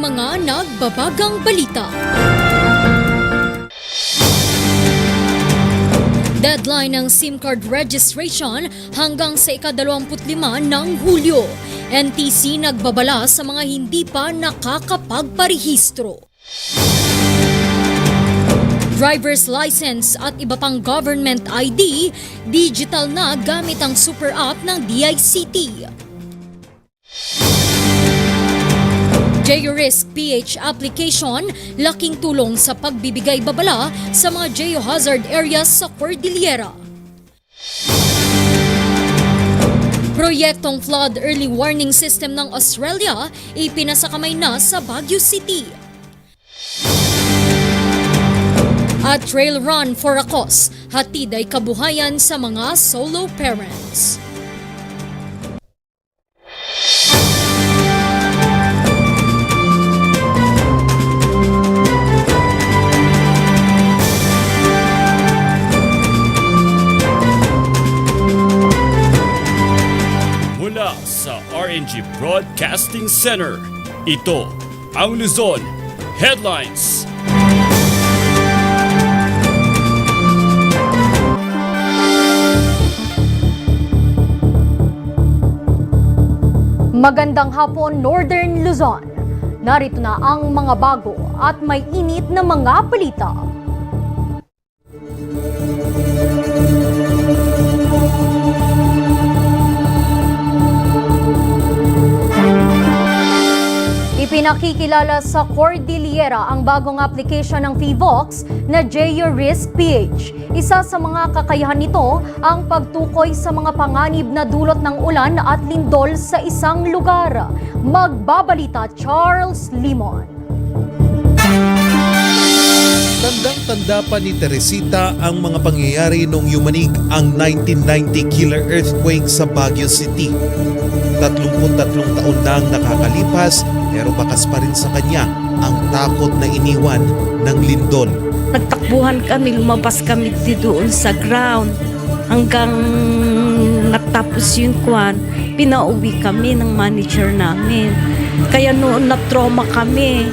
mga nagbabagang balita. Deadline ng SIM card registration hanggang sa ika-25 ng Hulyo. NTC nagbabala sa mga hindi pa nakakapagparehistro. Driver's license at iba pang government ID, digital na gamit ang super app ng DICT. Georisk PH application, laking tulong sa pagbibigay babala sa mga geohazard areas sa Cordillera. Proyektong flood early warning system ng Australia, ipinasakamay na sa Baguio City. At trail run for a cause, hatid ay kabuhayan sa mga solo parents. Mula sa RNG Broadcasting Center, ito ang Luzon Headlines. Magandang hapon, Northern Luzon. Narito na ang mga bago at may init na mga balita. Ipinakikilala sa Cordillera ang bagong application ng PHIVOX na Georisk PH. Isa sa mga kakayahan nito ang pagtukoy sa mga panganib na dulot ng ulan at lindol sa isang lugar. Magbabalita Charles Limon. Tandang-tanda pa ni Teresita ang mga pangyayari nung yumanig ang 1990 killer earthquake sa Baguio City. 33 taon na ang nakakalipas pero bakas pa rin sa kanya ang takot na iniwan ng lindol. Nagtakbuhan kami, lumabas kami doon sa ground hanggang natapos yung kwan, pinauwi kami ng manager namin. Kaya noon na-trauma kami.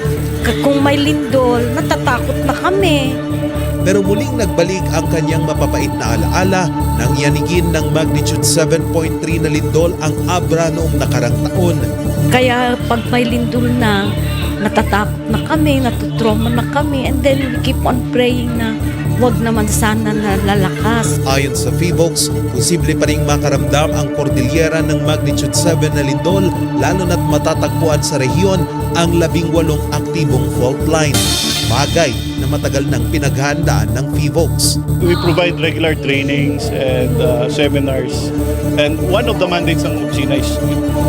Kung may lindol, natatakot na kami. Pero muling nagbalik ang kanyang mapapait na alaala nang yanigin ng magnitude 7.3 na lindol ang Abra noong nakarang taon. Kaya pag may lindol na, natatakot na kami, natutrauma na kami, and then we keep on praying na wag naman sana na lalakas. Ayon sa PHIVOX, posible pa ring makaramdam ang Cordillera ng magnitude 7 na lindol lalo na't matatagpuan sa rehiyon ang 18 aktibong fault line. Bagay na matagal nang pinaghandaan ng PHIVOX. We provide regular trainings and seminars. And one of the mandates ng opisina is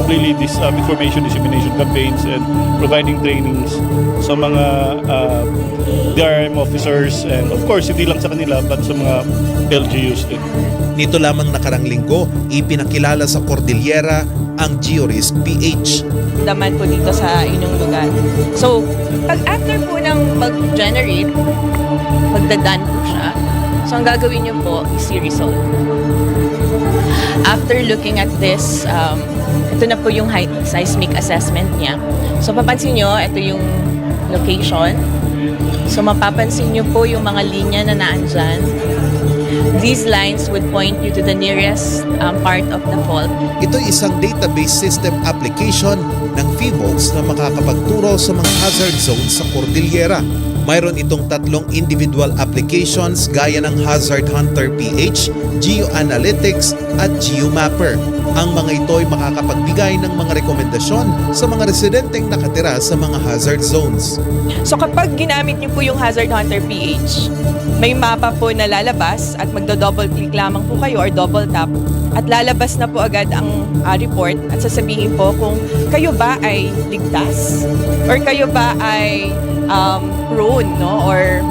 really this information dissemination campaigns and providing trainings sa mga DRM officers and of course hindi lang sa kanila but sa mga LGUs din. Nito lamang nakarang linggo, ipinakilala sa Cordillera ang Georisk PH. Daman po dito sa inyong lugar. So, pag after po ng mag-generate, magdadan po siya. So, ang gagawin niyo po is i-resolve. After looking at this, ito na po yung seismic assessment niya. So, papansin niyo, ito yung location. So, mapapansin niyo po yung mga linya na naandyan. These lines would point you to the nearest part of the fault. Ito isang database system application ng PHIVOX na makakapagturo sa mga hazard zones sa Cordillera. Mayroon itong 3 individual applications gaya ng Hazard Hunter PH, GeoAnalytics at GeoMapper. Ang mga ito ay makakapagbigay ng mga rekomendasyon sa mga residenteng nakatira sa mga hazard zones. So, kapag ginamit niyo po yung Hazard Hunter PH, may mapa po na lalabas at magdo-double click lamang po kayo or double tap at lalabas na po agad ang report at sasabihin po kung kayo ba ay ligtas or kayo ba ay prone, no? Or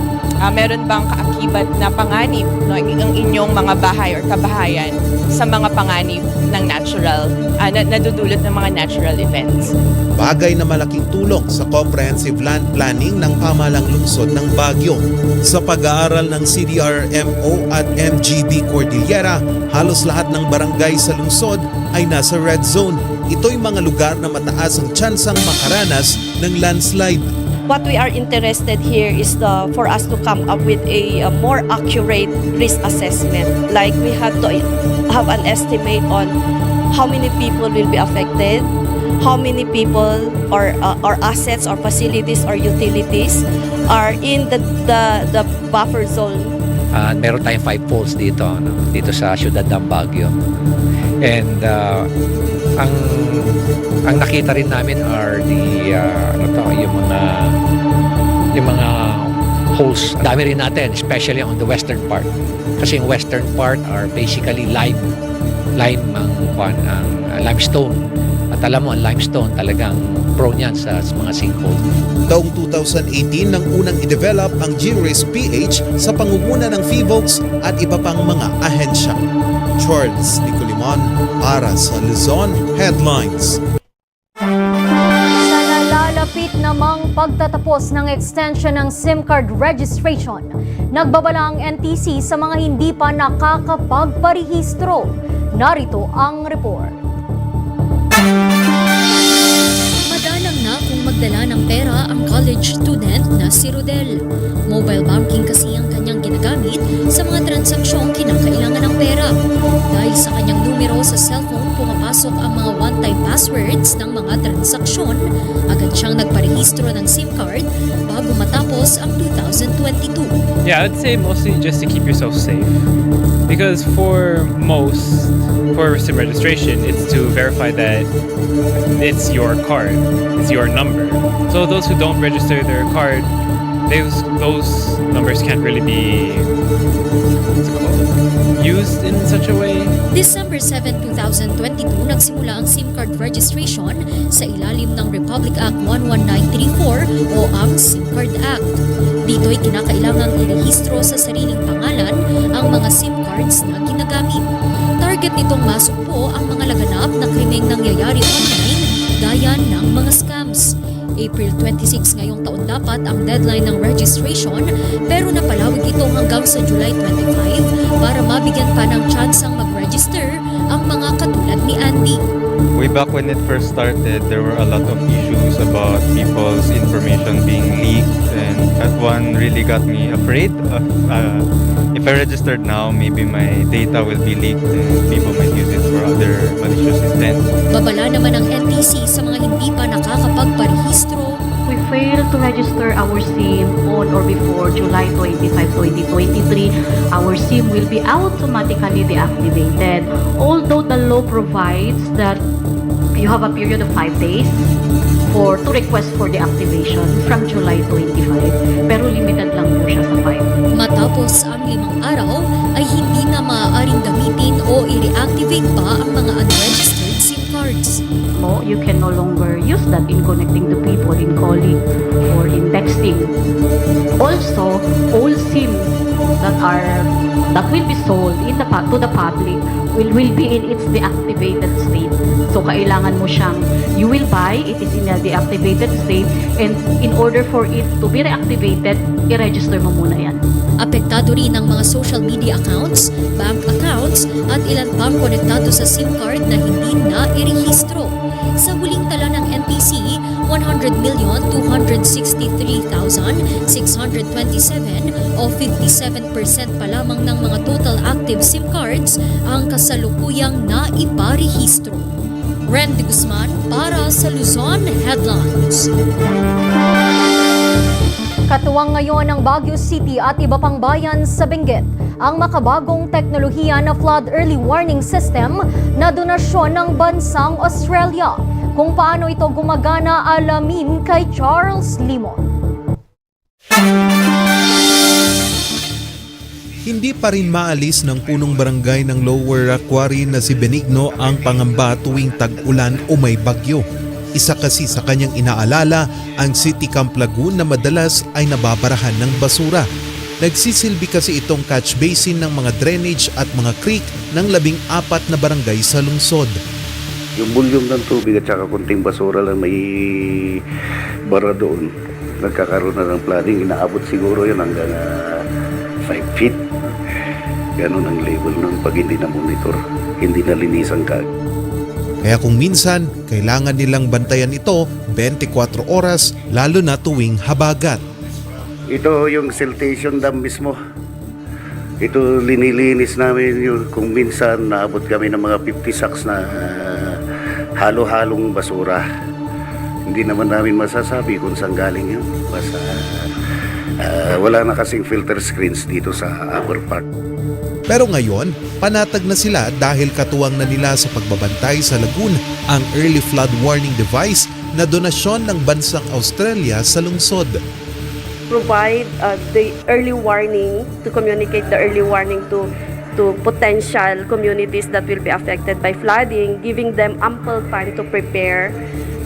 meron bang kaakibat na panganib no, ang inyong mga bahay or kabahayan sa mga panganib ng natural, nadudulot ng mga natural events. Bagay na malaking tulong sa comprehensive land planning ng pamahalang lungsod ng Baguio. Sa pag-aaral ng CDRMO at MGB Cordillera, halos lahat ng barangay sa lungsod ay nasa red zone. Ito'y mga lugar na mataas ang tsansang makaranas ng landslide. What we are interested here is for us to come up with a more accurate risk assessment. Like we have to have an estimate on how many people will be affected, how many people or assets or facilities or utilities are in the buffer zone. Meron tayong 5 falls dito, dito sa siyudad ng Baguio. And ang nakita rin namin are yung mga holes. Dami rin natin, especially on the western part. Kasi yung western part are basically limestone. At alam mo, ang limestone talagang prone yan sa mga sinkhole. Taong 2018 nang unang i-develop ang G-Risk PH sa pangunguna ng FIVOLCS at iba pang mga ahensya. Charles Nicolimon para sa Luzon Headlines. Sa nalalapit namang pagtatapos ng extension ng SIM card registration, nagbabala ang NTC sa mga hindi pa nakakapagparehistro. Narito ang report. Madalang na kung magdala ng pera ang college student na si Rodel. Mobile banking kasi ang kanyang ginagamit sa mga transaksyong kinakailangan ng pera. Dahil sa kanyang numero sa cellphone, pumapasok ang mga one-time passwords ng mga transaksyon. Agad siyang nagparehistro ng SIM card bago matapos ang 2022. Yeah, I'd say mostly just to keep yourself safe. Because for SIM registration, it's to verify that it's your card, it's your number. So those who don't register their card, those numbers can't really be used in such a way. December 7, 2022, nagsimula ang SIM card registration sa ilalim ng Republic Act 11934 o ang SIM Card Act. Dito'y kinakailangang irehistro sa sariling pangalan ang mga SIM cards na ginagamit. Target nitong masugpo ang mga laganap na krimeng nangyayari online gaya ng mga scams. April 26 ngayong taon dapat ang deadline ng registration pero napalawig ito hanggang sa July 25 para mabigyan pa ng tsansang mag-register ang mga katulad ni Andy. Way back when it first started, there were a lot of issues about people's information being leaked, and that one really got me afraid. If I registered now, maybe my data will be leaked and people might use it for other malicious intent. Babala naman ng NTC sa mga hindi pa nakakapagparehistro. We failed to register our SIM on or before July 25, 2023, our SIM will be automatically deactivated. Although the law provides that you have a period of 5 days to request for deactivation from July 25, pero limited lang po siya sa 5. Matapos ang 5 araw ay hindi na maaaring gamitin o i-reactivate pa ang mga unregistered SIM cards. You can no longer use that in connecting to people, in calling, or in texting. Also, all SIM that will be sold to the public will be in its deactivated state. So kailangan mo siyang, you will buy, it is in a deactivated state, and in order for it to be reactivated, i-register mo muna yan. Apektado rin ang mga social media accounts, bank accounts at ilan pang konektado sa SIM card na hindi na irehistro. Sa huling tala ng NTC, 100,263,627 o 57% pa lamang ng mga total active SIM cards ang kasalukuyang naiparehistro. Randy Guzman para sa Luzon Headlines. Katuwang ngayon ng Baguio City at iba pang bayan sa Benguet ang makabagong teknolohiya na flood early warning system na donasyon ng bansang Australia. Kung paano ito gumagana, alamin kay Charles Limon. Hindi pa rin maalis ng punong barangay ng Lower Aquari na si Benigno ang pangamba tuwing tag-ulan o may bagyo. Isa kasi sa kanyang inaalala ang City Camp Lagoon na madalas ay nababarahan ng basura. Nagsisilbi kasi itong catch basin ng mga drainage at mga creek ng 14 na barangay sa lungsod. Yung volume ng tubig at saka kunting basura lang may bara doon. Nagkakaroon na ng flooding, inaabot siguro yun hanggang 5 feet. Ganun ang level ng pag hindi na monitor, hindi na linisan ka. Kaya kung minsan, kailangan nilang bantayan ito 24 oras lalo na tuwing habagat. Ito yung siltation dam mismo. Ito linilinis namin yun kung minsan naabot kami ng mga 50 sacks na halo-halong basura. Hindi naman namin masasabi kung saan galing yun. Basta wala na kasing filter screens dito sa upper part. Pero ngayon, panatag na sila dahil katuwang na nila sa pagbabantay sa lagoon ang early flood warning device na donasyon ng bansang Australia sa lungsod. Provide the early warning, to communicate the early warning to potential communities that will be affected by flooding, giving them ample time to prepare.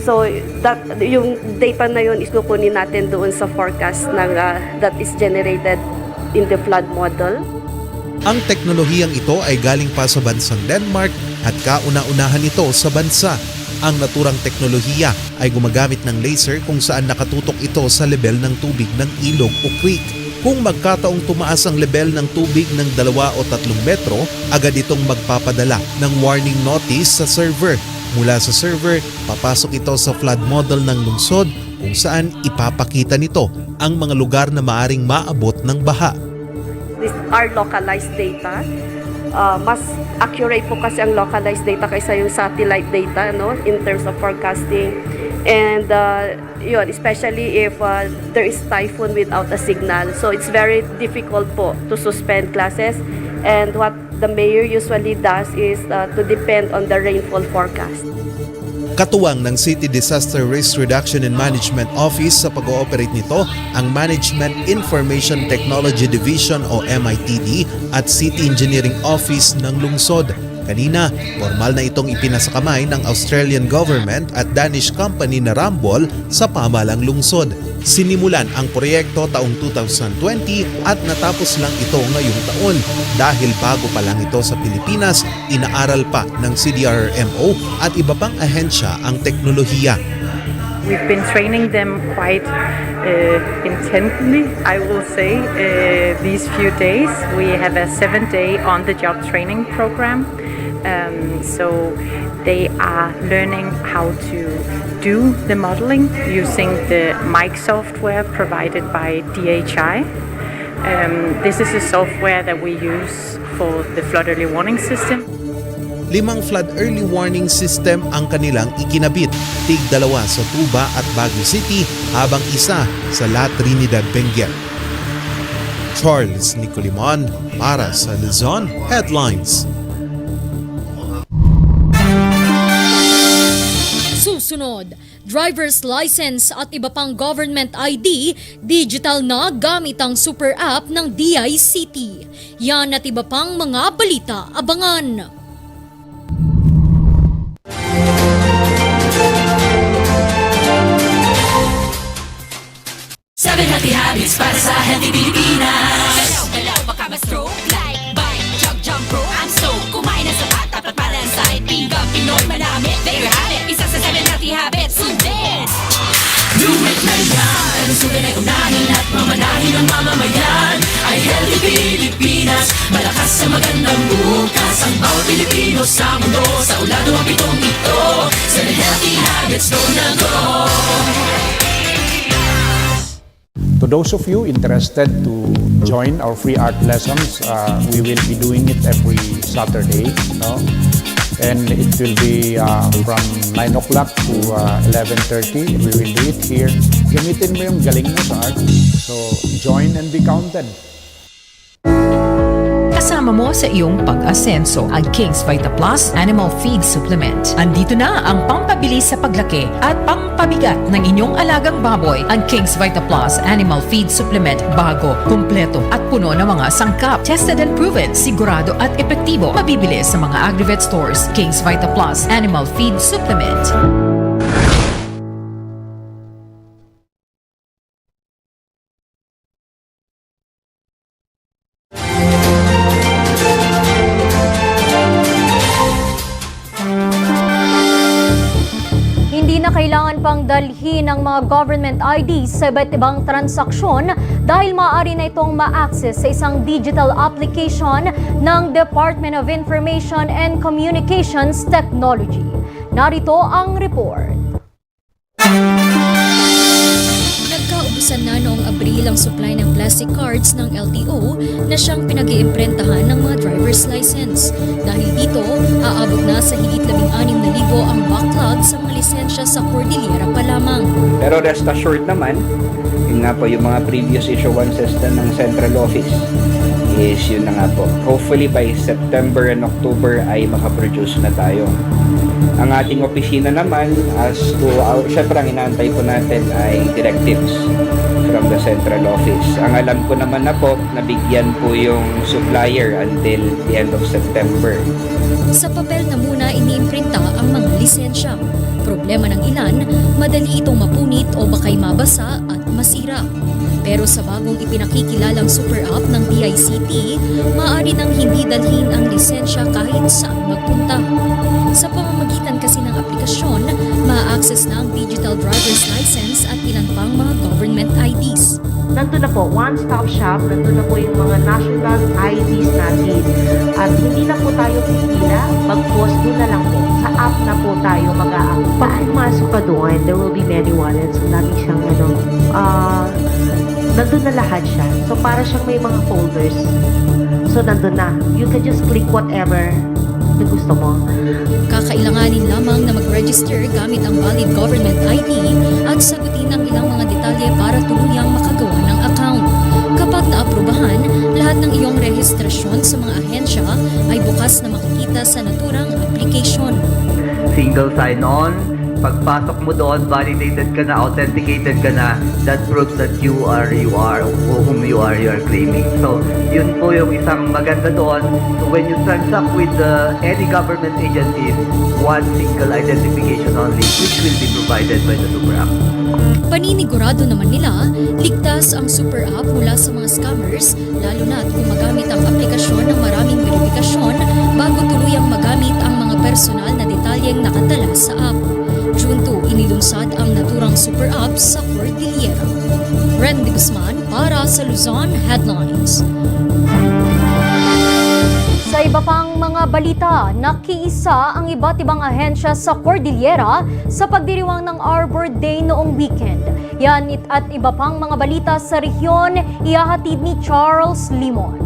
So that yung data na yun is kukunin natin doon sa forecast ng that is generated in the flood model. Ang teknolohiyang ito ay galing pa sa bansang Denmark at kauna-unahan ito sa bansa. Ang naturang teknolohiya ay gumagamit ng laser kung saan nakatutok ito sa level ng tubig ng ilog o creek. Kung magkataong tumaas ang level ng tubig ng 2 o 3 metro, agad itong magpapadala ng warning notice sa server. Mula sa server, papasok ito sa flood model ng lungsod kung saan ipapakita nito ang mga lugar na maaring maabot ng baha. These are localized data. Mas accurate po kasi ang localized data kaysa yung satellite data, no, in terms of forecasting. And yun, especially if there is typhoon without a signal. So it's very difficult po to suspend classes. And what the mayor usually does is to depend on the rainfall forecast. Katuwang ng City Disaster Risk Reduction and Management Office sa pag-ooperate nito ang Management Information Technology Division o MITD at City Engineering Office ng lungsod. Kanina, formal na itong ipinasakamay ng Australian government at Danish company na Ramboll sa pamahalang lungsod. Sinimulan ang proyekto taong 2020 at natapos lang ito ngayong taon. Dahil bago pa lang ito sa Pilipinas, inaaral pa ng CDRRMO at iba pang ahensya ang teknolohiya. We've been training them quite intently, I will say, these few days. We have a 7-day on-the-job training program. So they are learning how to do the modeling using the mic software provided by DHI. This is a software that we use for the flood early warning system. 5 flood early warning system ang kanilang ikinabit, tig-2 sa Tuba at Baguio City habang isa sa La Trinidad, Benguet. Charles Nicolimon para sa Luzon Headlines. Susunod, driver's license at iba pang government ID, digital na gamit ang super app ng DICT. Yan at iba pang mga balita, abangan! 7 healthy habits para sa healthy Pilipinas. Galaw, baka ma-stroke. Like, bike, jog, jump, rope. I'm so kumain na sapat, dapat palansay. Pinggang Pinoy, manamit. There you have it. Isa sa 7 healthy habits. Sundin! Do it na yan. Susunod ay unahin at mamanahin ng mamamayan. Ay healthy Pilipinas. Malakas sa magandang bukas. Ang bawat Pilipino sa mundo. Sa ulado ang pitong ito. 7 healthy habits, go na go! To those of you interested to join our free art lessons, we will be doing it every Saturday, no? And it will be from 9 o'clock to 11:30. We will do it here. Gamitin mo yung galing mo sa art. So join and be counted. Kasama mo sa iyong pag-asenso ang King's Vita Plus Animal Feed Supplement. Andito na ang pampabilis sa paglaki at pampabigat ng inyong alagang baboy. Ang King's Vita Plus Animal Feed Supplement bago, kumpleto at puno ng mga sangkap. Tested and proven, sigurado at epektibo. Mabibili sa mga Agrivet stores. King's Vita Plus Animal Feed Supplement. dalhin ang mga government IDs sa iba't ibang transaksyon dahil maaari na itong ma-access sa isang digital application ng Department of Information and Communications Technology. Narito ang report. Nagkaubusan na noong Abril ang supply ng plastic cards ng LTO na siyang pinag-iimprentahan ng mga driver's license. Dahil dito, aabot na sa higit 16,000 ang backlog sa mga lisensya sa Cordillera pa lamang. Pero rest assured naman, yun nga po yung mga previous issuances na ng central office is yun na nga po. Hopefully by September and October ay makaproduce na tayo. Ang ating opisina naman, as to, syempre ang inaantay po natin ay directives from the central office. Ang alam ko naman na po, nabigyan po yung supplier until the end of September. Sa papel na muna iniimprinta ang mga lisensya. Problema ng ilan, madali itong mapunit o baka'y mabasa at masira. Pero sa bagong ipinakikilalang super app ng DICT, maaari nang hindi dalhin ang lisensya kahit saan magpunta. Sa pamamagitan kasi ng aplikasyon, ma-access na ang digital driver's license at ilan pang mga government IDs. Nandun na po, one-stop shop, nandun na po yung mga national IDs natin. At hindi na po tayo pipila, mag-post doon na lang po. Sa app na po tayo mag-a-app. Pag pumasok ka doon, there will be many wallets. Lagi siyang nandun na lahat siya. So para siyang may mga folders. So nandun na. You can just click whatever na gusto mo. Kakailanganin lamang na mag-register gamit ang valid government ID at sagutin ang ilang mga detalye para tuluyang makagawa ng account. Kapag naaprubahan, lahat ng iyong rehistrasyon sa mga ahensya ay bukas na makikita sa naturang application. Single sign-on, pagpasok mo doon, validated ka na, authenticated ka na, that proves that you are whom you are claiming. So, yun po yung isang maganda doon. So, when you transact with any government agencies, one single identification only, which will be provided by the Super App. Paninigurado naman nila, ligtas ang Super App mula sa mga scammers, lalo na at gumagamit ang aplikasyon ng maraming verifikasyon bago tuluyang magamit ang mga personal na detalyeng nakatala sa app. June 2, inilunsad ang naturang Super App sa Cordillera. Randy Guzman para sa Luzon Headlines. Sa iba pang mga balita, nakiisa ang iba't ibang ahensya sa Cordillera sa pagdiriwang ng Arbor Day noong weekend. Yan at iba pang mga balita sa rehiyon, ihahatid ni Charles Limon.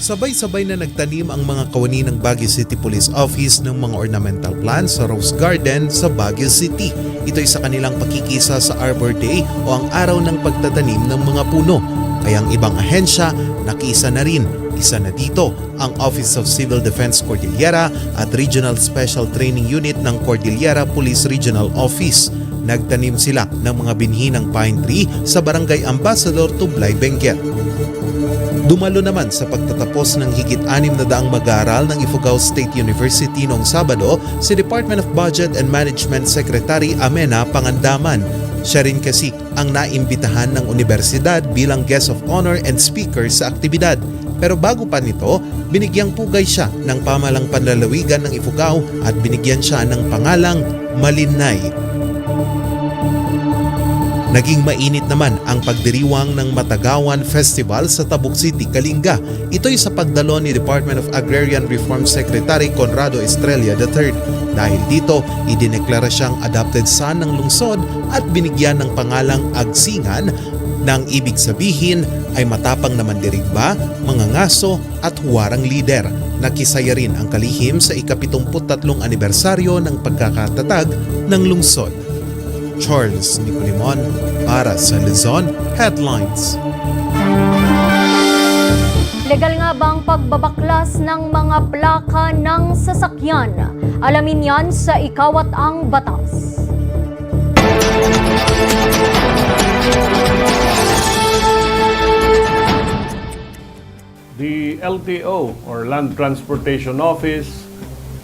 Sabay-sabay na nagtanim ang mga kawani ng Baguio City Police Office ng mga ornamental plants sa Rose Garden sa Baguio City. Ito'y sa kanilang pakikisa sa Arbor Day o ang araw ng pagtatanim ng mga puno. Kaya ang ibang ahensya nakiisa na rin. Isa na dito ang Office of Civil Defense Cordillera at Regional Special Training Unit ng Cordillera Police Regional Office. Nagtanim sila ng mga binhi ng pine tree sa Barangay Ambassador, Tublay, Benguet. Dumalo naman sa pagtatapos ng higit 600 mag-aaral ng Ifugao State University noong Sabado si Department of Budget and Management Secretary Amena Pangandaman. Siya rin kasi ang naimbitahan ng universidad bilang guest of honor and speaker sa aktibidad. Pero bago pa nito, binigyang pugay siya ng pamalang panlalawigan ng Ifugao at binigyan siya ng pangalang Malinay. Naging mainit naman ang pagdiriwang ng Matagawan Festival sa Tabuk City, Kalinga. Ito'y sa pagdalo ni Department of Agrarian Reform Secretary Conrado Estrella III. Dahil dito, idineklara siyang adopted son ng lungsod at binigyan ng pangalang Agsingan nang ibig sabihin ay matapang na mandirigma, mga ngaso at huwarang lider. Nakisaya rin ang kalihim sa ika-73 anibersaryo ng pagkakatatag ng lungsod. Charles Nicolimon para sa Luzon Headlines. Legal nga bang pagbabaklas ng mga plaka ng sasakyan? Alamin yan sa Ikawat ang Batas. The LTO or Land Transportation Office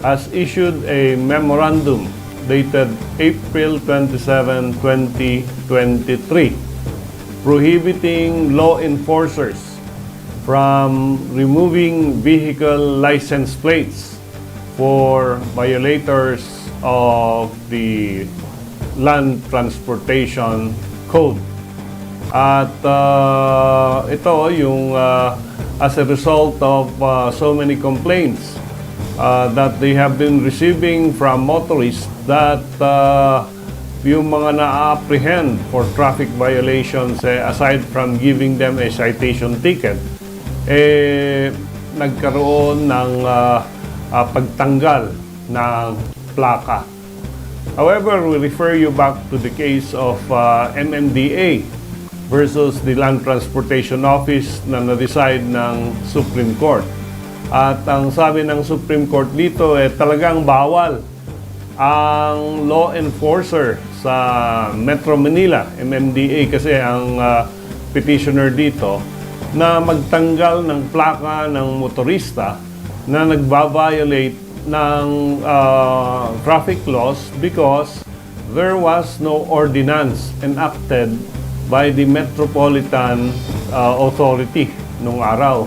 has issued a memorandum dated April 27, 2023, prohibiting law enforcers from removing vehicle license plates for violators of the Land Transportation Code. At ito yung as a result of so many complaints that they have been receiving from motorists that yung mga na-apprehend for traffic violations, aside from giving them a citation ticket, nagkaroon ng pagtanggal ng plaka. However, we refer you back to the case of MMDA versus the Land Transportation Office na na-decide ng Supreme Court. At ang sabi ng Supreme Court dito, talagang bawal ang law enforcer sa Metro Manila, MMDA kasi ang petitioner dito, na magtanggal ng plaka ng motorista na nagbabiolate ng traffic laws because there was no ordinance enacted by the Metropolitan Authority nung araw.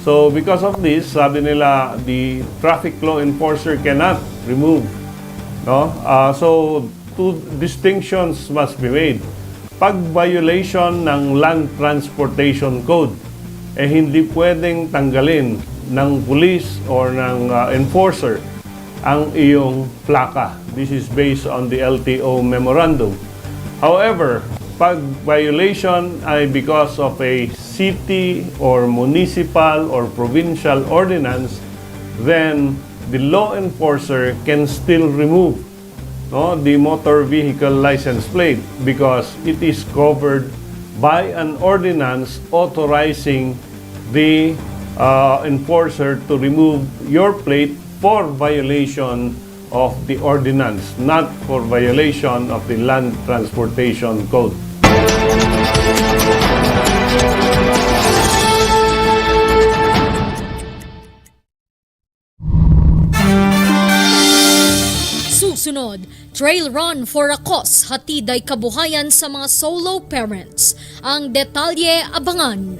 So because of this, sabi nila, the traffic law enforcer cannot remove. No? So two distinctions must be made. Pag violation ng Land Transportation Code, hindi pwedeng tanggalin ng police or ng enforcer ang iyong plaka. This is based on the LTO memorandum. However, pag violation ay because of a city or municipal or provincial ordinance, then the law enforcer can still remove the motor vehicle license plate because it is covered by an ordinance authorizing the enforcer to remove your plate for violation of the ordinance, not for violation of the Land Transportation Code. Susunod, trail run for a cause, hatid ay kabuhayan sa mga solo parents. Ang detalye abangan.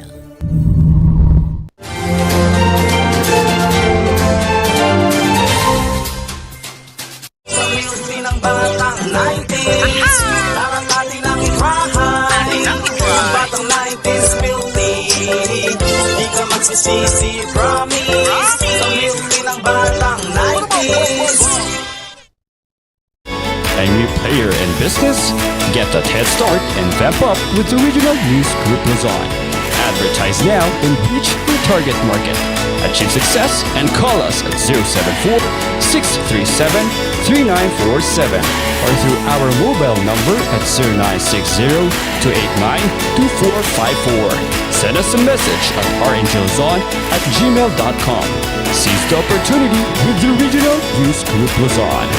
Sa milk ng batang 90s, para natin ang ikrahay. Ang batang 90s milk tea, di ka magsisisi, promise. Sa milk ng batang 90s. A new player in business? Get that head start and vamp up with the Regional News Group Luzon. Advertise now and reach your target market. Achieve success and call us at 074-637-3947 or through our mobile number at 0960-289-2454. Send us a message at rngluzon@gmail.com. Seize the opportunity with the Regional News Group Luzon.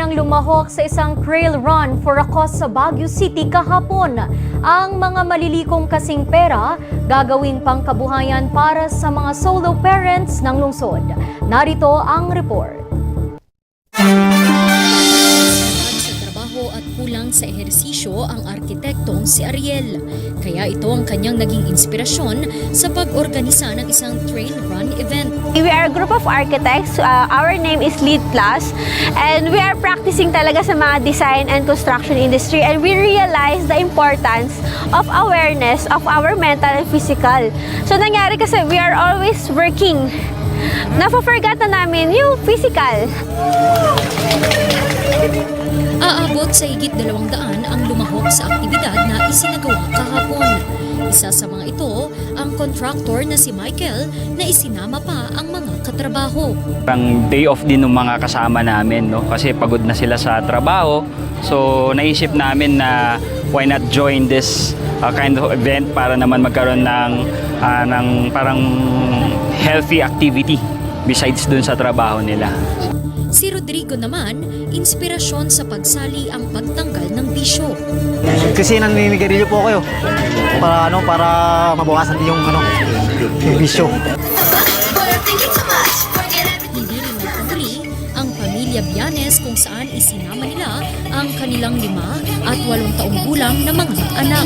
Ang lumahok sa isang trail run for a cause sa Baguio City kahapon. Ang mga malilikong kasing pera gagawing pangkabuhayan para sa mga solo parents ng lungsod. Narito ang report. Sa trabaho at kulang sa ehersisyo ang arkitektong si Ariel. Kaya ito ang kanyang naging inspirasyon sa pag-organisa ng isang trail run event. We are a group of architects. Our name is Lead Plus, and we are practicing talaga sa mga design and construction industry, and we realize the importance of awareness of our mental and physical. So nangyari kasi we are always working. Nafa-forgot na namin yung physical. Aabot sa higit 200 ang lumahok sa aktibidad na isinagawa kahapon. Isa sa mga ito contractor na si Michael na isinama pa ang mga katrabaho. Parang day off din ng mga kasama namin, no? Kasi pagod na sila sa trabaho. So naisip namin na why not join this kind of event para naman magkaroon ng parang healthy activity besides dun sa trabaho nila. Si Rodrigo naman, inspirasyon sa pagsali ang pagtanggal ng bisyo. Kasi naninigarilyo po kayo para mabawasan din yung bisyo. Hindi rin nagpatuloy ang pamilya Bianes kung saan isinama nila ang kanilang 5 at 8 taong gulang na mga anak.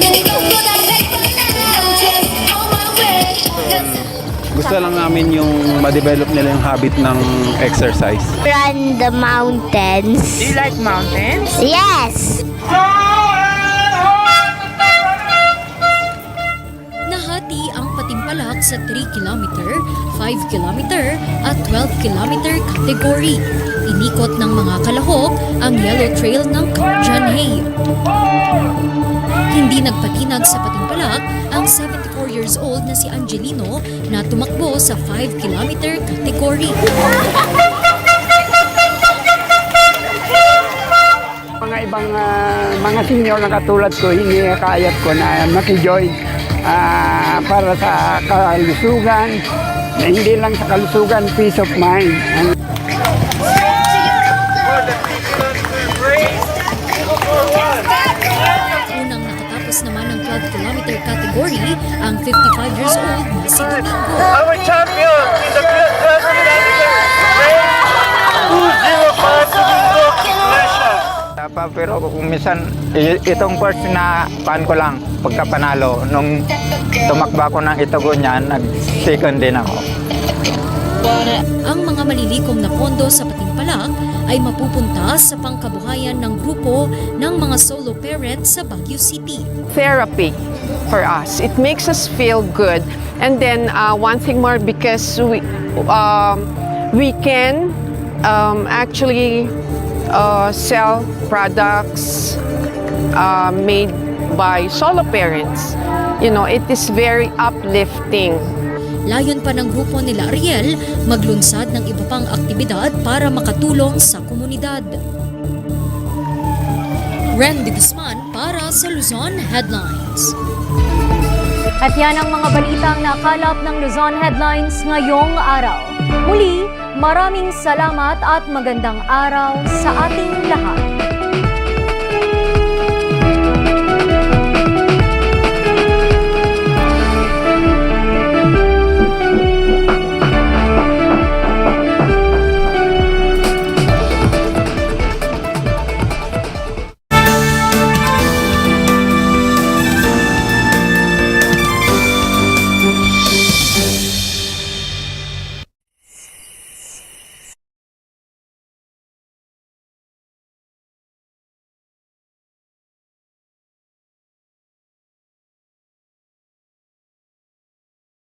Gusto lang namin yung ma-develop nila yung habit ng exercise. Run the mountains. Do you like mountains? Yes! Nahati ang Patimpalak sa 3 kilometer, 5 kilometer at 12 kilometer category. Inikot ng mga kalahok ang yellow trail ng Janhay. Hindi nagpatinag sa Patimpalak ang 74 years old na si Angelino na tumakbo sa 5 kilometer category. Mga ibang mga senior na katulad ko, hinihikayat ko na makijoin para sa kalusugan, na hindi lang sa kalusugan, peace of mind. Unang nakatapos naman ng 12 kilometer category ang 55 years old na si Domingo. Our champion in the 12 kilometer race, 205 Domingo Iglesia. Pero kung minsan, itong first na pan ko lang pagkapanalo. Nung tumakba ko ng itago niya, nag-second din ako. Ang mga malilikom na pondo sa Patimpalak ay mapupunta sa pangkabuhayan ng grupo ng mga solo parents sa Baguio City. Therapy for us. It makes us feel good. And then one thing more, because we can actually sell products made by solo parents. You know, it is very uplifting. Layon pa ng grupo nila Ariel maglunsad ng iba pang aktibidad para makatulong sa komunidad. Randy Guzman para sa Luzon Headlines. At yan ang mga balitang nakalap ng Luzon Headlines ngayong araw. Muli, maraming salamat at magandang araw sa ating lahat.